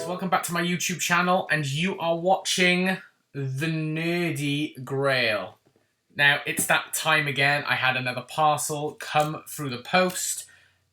welcome back to my YouTube channel, and you are watching The Nerdy Grail. Now, it's that time again. I had another parcel come through the post,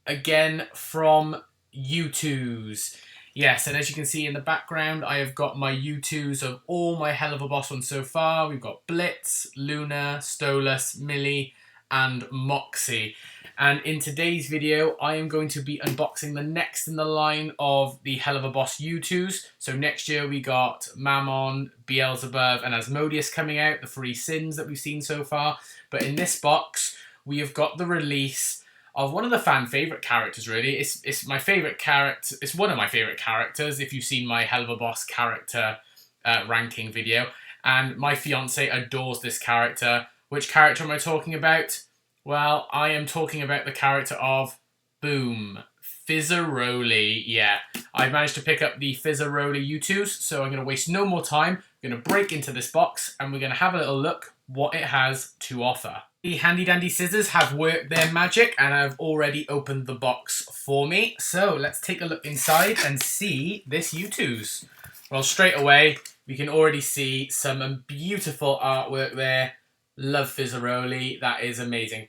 again from Youtooz. Yes, and as you can see in the background, I have got my Youtooz of all my Helluva Boss ones so far. We've got Blitz, Luna, Stolas, Millie, and Moxie. And in today's video, I am going to be unboxing the next in the line of the Helluva Boss Youtooz. So next year we got Mammon, Beelzebub, and Asmodeus coming out, the three sins that we've seen so far. But in this box, we have got the release of one of the fan favourite characters, really. It's my favourite character. It's one of my favourite characters, if you've seen my Helluva Boss character ranking video. And my fiance adores this character. Which character am I talking about? Well, I am talking about the character of, boom, Fizzarolli. Yeah, I've managed to pick up the Fizzarolli Youtooz, so I'm going to waste no more time. I'm going to break into this box, and we're going to have a little look what it has to offer. The handy dandy scissors have worked their magic, and I've already opened the box for me. So let's take a look inside and see this Youtooz. Well, straight away, we can already see some beautiful artwork there. Love Fizzarolli, that is amazing.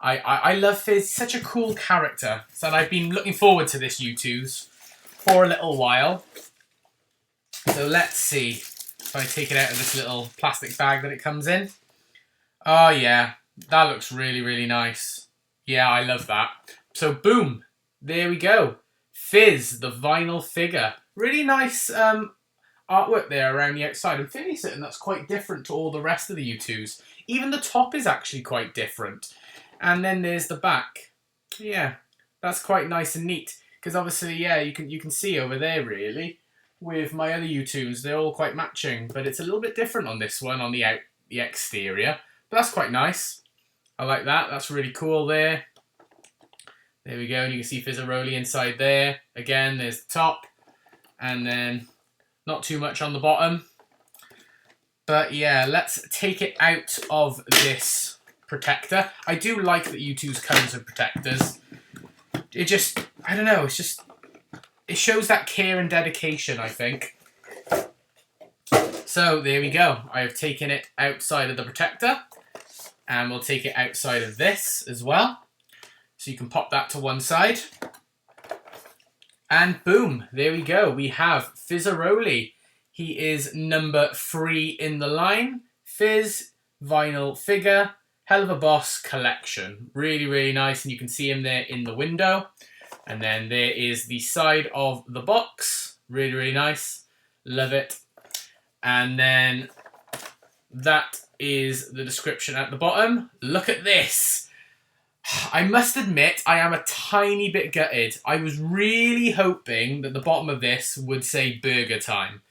I love Fizz, such a cool character. So I've been looking forward to this Youtooz for a little while. So let's see if I take it out of this little plastic bag that it comes in. Oh yeah, that looks really, really nice. Yeah, I love that. So boom, there we go. Fizz, the vinyl figure. Really nice artwork there around the outside. I'm fairly certain that's quite different to all the rest of the Youtooz. Even the top is actually quite different. And then there's the back. Yeah, that's quite nice and neat. Because obviously, yeah, you can see over there, really, with my other Youtooz, they're all quite matching. But it's a little bit different on this one, on the exterior. But that's quite nice. I like that. That's really cool there. There we go. And you can see Fizzarolli inside there. Again, there's the top. And then not too much on the bottom. But yeah, let's take it out of this protector. I do like that Youtooz comes with protectors. It just, I don't know, it shows that care and dedication, I think. So there we go. I have taken it outside of the protector. And we'll take it outside of this as well. So you can pop that to one side. And boom, there we go. We have Fizzarolli. He is number 3 in the line. Fizz, vinyl figure, Helluva Boss collection. Really, really nice. And you can see him there in the window. And then there is the side of the box. Really, really nice. Love it. And then that is the description at the bottom. Look at this. I must admit, I am a tiny bit gutted. I was really hoping that the bottom of this would say burger time.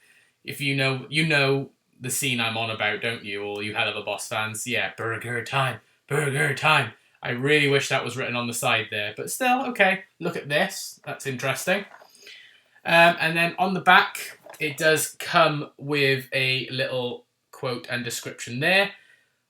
If you know the scene I'm on about, don't you? All you Helluva Boss fans. Yeah, burger time. Burger time. I really wish that was written on the side there. But still, okay. Look at this. That's interesting. And then on the back, it does come with a little quote and description there.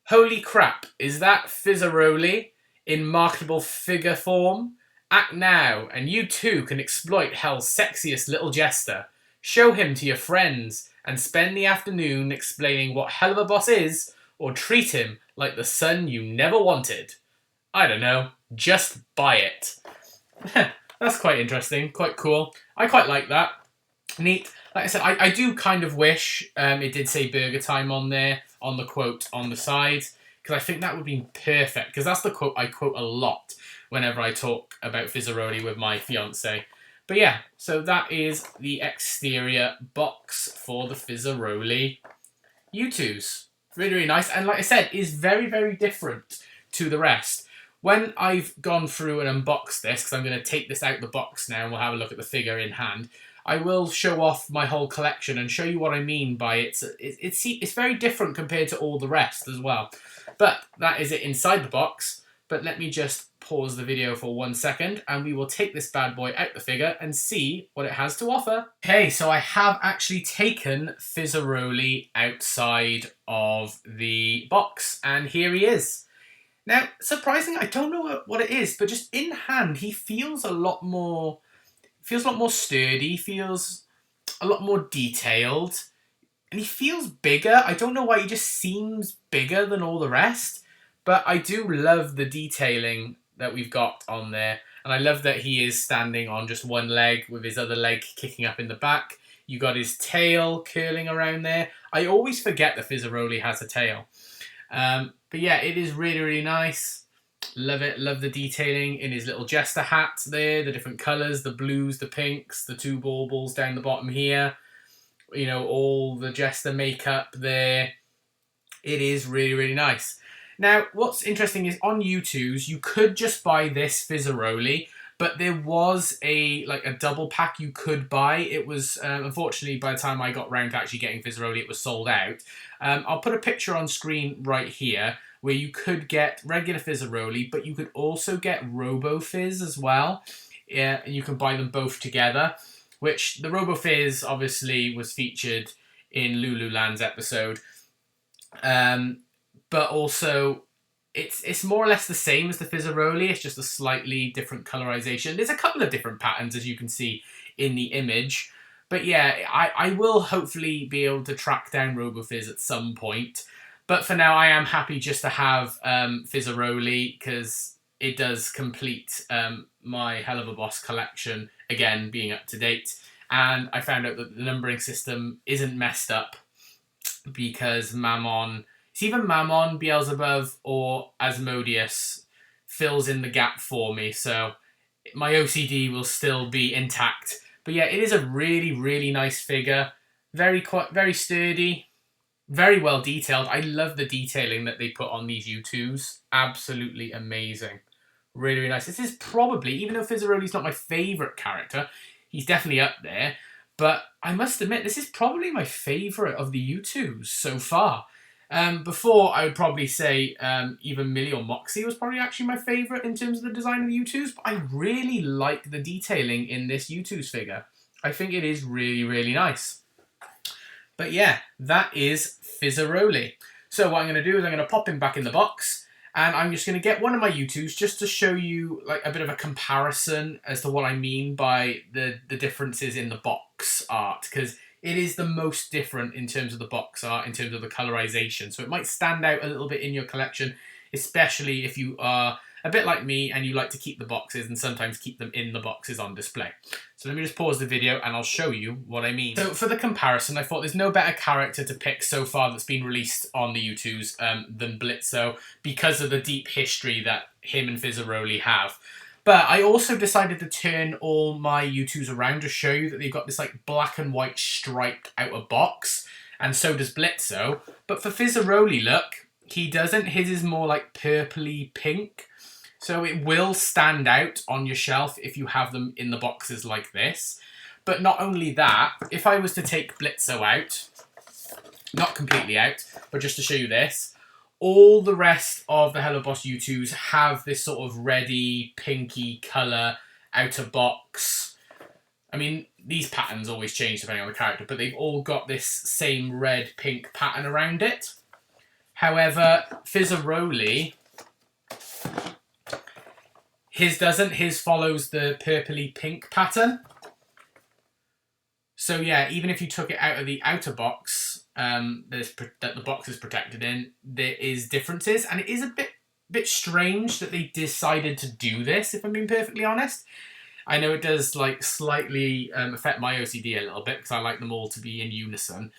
Holy crap, is that Fizzarolli in marketable figure form? Act now, and you too can exploit Hell's sexiest little jester. Show him to your friends, and spend the afternoon explaining what Helluva Boss is, or treat him like the son you never wanted. I don't know, just buy it. That's quite interesting, quite cool. I quite like that. Neat. Like I said, I do kind of wish it did say burger time on there, on the quote on the side, because I think that would be perfect, because that's the quote I quote a lot whenever I talk about Fizzarolli with my fiance. But yeah, so that is the exterior box for the Fizzarolli Youtooz. Really, really nice. And like I said, is very, very different to the rest. When I've gone through and unboxed this, because I'm going to take this out the box now and we'll have a look at the figure in hand, I will show off my whole collection and show you what I mean by it's very different compared to all the rest as well. But that is it inside the box. But let me just pause the video for 1 second and we will take this bad boy out the figure and see what it has to offer. Okay, so I have actually taken Fizzarolli outside of the box and here he is. Now, surprisingly, I don't know what it is, but just in hand, he feels a lot more sturdy, feels a lot more detailed. And he feels bigger. I don't know why, he just seems bigger than all the rest. But I do love the detailing that we've got on there. And I love that he is standing on just one leg with his other leg kicking up in the back. You got his tail curling around there. I always forget that Fizzarolli has a tail. But yeah, it is really, really nice. Love it. Love the detailing in his little jester hat there. The different colours, the blues, the pinks, the two baubles down the bottom here. You know, all the jester makeup there. It is really, really nice. Now, what's interesting is on Youtooz, you could just buy this Fizzarolli, but there was a double pack you could buy. It was, unfortunately, by the time I got round to actually getting Fizzarolli, it was sold out. I'll put a picture on screen right here where you could get regular Fizzarolli, but you could also get Robo Fizz as well. Yeah, and you can buy them both together, which the Robo Fizz obviously was featured in Lululand's episode. But also, it's more or less the same as the Fizzarolli. It's just a slightly different colorization. There's a couple of different patterns, as you can see in the image. But yeah, I will hopefully be able to track down RoboFizz at some point. But for now, I am happy just to have Fizzarolli, because it does complete my Helluva Boss collection, again, being up to date. And I found out that the numbering system isn't messed up, because Mammon... It's either Mammon, Beelzebub, or Asmodeus fills in the gap for me, so my OCD will still be intact. But yeah, it is a really, really nice figure. Very sturdy, very well detailed. I love the detailing that they put on these Youtooz. Absolutely amazing. Really, really nice. This is probably, even though Fizzarolli's not my favourite character, he's definitely up there. But I must admit, this is probably my favourite of the Youtooz so far. Before, I would probably say either Millie or Moxie was probably actually my favourite in terms of the design of the Youtooz, but I really like the detailing in this Youtooz figure. I think it is really, really nice. But yeah, that is Fizzarolli. So what I'm going to do is I'm going to pop him back in the box, and I'm just going to get one of my Youtooz just to show you like a bit of a comparison as to what I mean by the differences in the box art, because it is the most different in terms of the box art, in terms of the colorization. So it might stand out a little bit in your collection, especially if you are a bit like me and you like to keep the boxes and sometimes keep them in the boxes on display. So let me just pause the video and I'll show you what I mean. So for the comparison, I thought there's no better character to pick so far that's been released on the Youtooz than Blitzo, because of the deep history that him and Fizzarolli have. But I also decided to turn all my Youtooz around to show you that they've got this like black and white striped outer box, and so does Blitzo. But for Fizzarolli, look, he doesn't. His is more like purpley pink, so it will stand out on your shelf if you have them in the boxes like this. But not only that, if I was to take Blitzo out, not completely out, but just to show you this, all the rest of the Helluva Boss Youtooz have this sort of reddy, pinky colour outer box. I mean, these patterns always change depending on the character, but they've all got this same red-pink pattern around it. However, Fizzarolli, his doesn't. His follows the purpley pink pattern. So yeah, even if you took it out of the outer box, that the box is protected in, there is differences, and it is a bit strange that they decided to do this, if I'm being perfectly honest. I know it does like slightly affect my OCD a little bit, because I like them all to be in unison,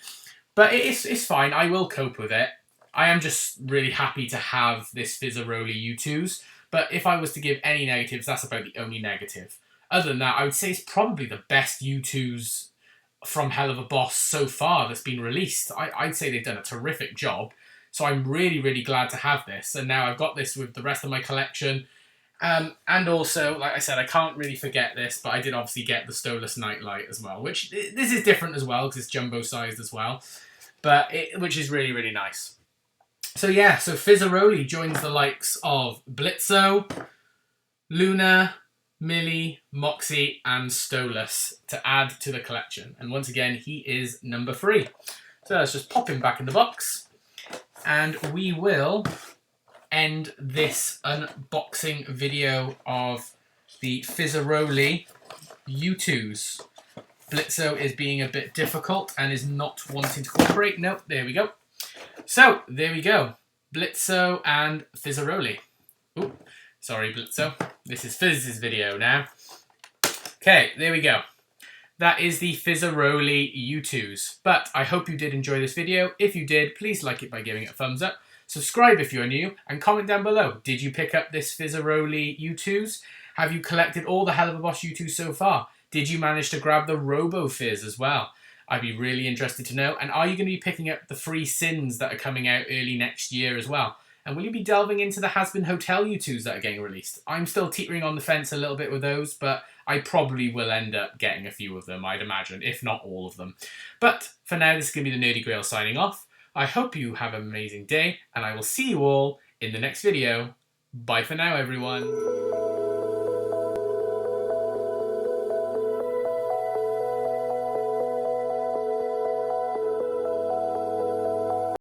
but it's fine. I will cope with it. I am just really happy to have this Fizzarolli Youtooz, but if I was to give any negatives, that's about the only negative. Other than that, I would say it's probably the best Youtooz from Helluva Boss so far that's been released. I'd say they've done a terrific job, so I'm really, really glad to have this. And now I've got this with the rest of my collection. And also, like I said, I can't really forget this, but I did obviously get the Stolas Nightlight as well, which this is different as well, because it's jumbo-sized as well, but which is really, really nice. So yeah, so Fizzarolli joins the likes of Blitzo, Luna, Millie, Moxie, and Stolas to add to the collection. And once again, he is number 3. So let's just pop him back in the box, and we will end this unboxing video of the Fizzarolli Youtooz. Blitzo is being a bit difficult and is not wanting to cooperate. Nope, there we go. So, there we go. Blitzo and Fizzarolli. Ooh, sorry, Blitzo. This is Fizz's video now. Okay, there we go. That is the Fizzarolli Youtooz. But I hope you did enjoy this video. If you did, please like it by giving it a thumbs up. Subscribe if you're new, and comment down below. Did you pick up this Fizzarolli Youtooz? Have you collected all the Helluva Boss Youtooz so far? Did you manage to grab the Robo Fizz as well? I'd be really interested to know. And are you going to be picking up the free Sins that are coming out early next year as well? And will you be delving into the Has Been Hotel Youtooz that are getting released? I'm still teetering on the fence a little bit with those, but I probably will end up getting a few of them, I'd imagine, if not all of them. But for now, this is going to be the Nerdy Grail signing off. I hope you have an amazing day, and I will see you all in the next video. Bye for now, everyone.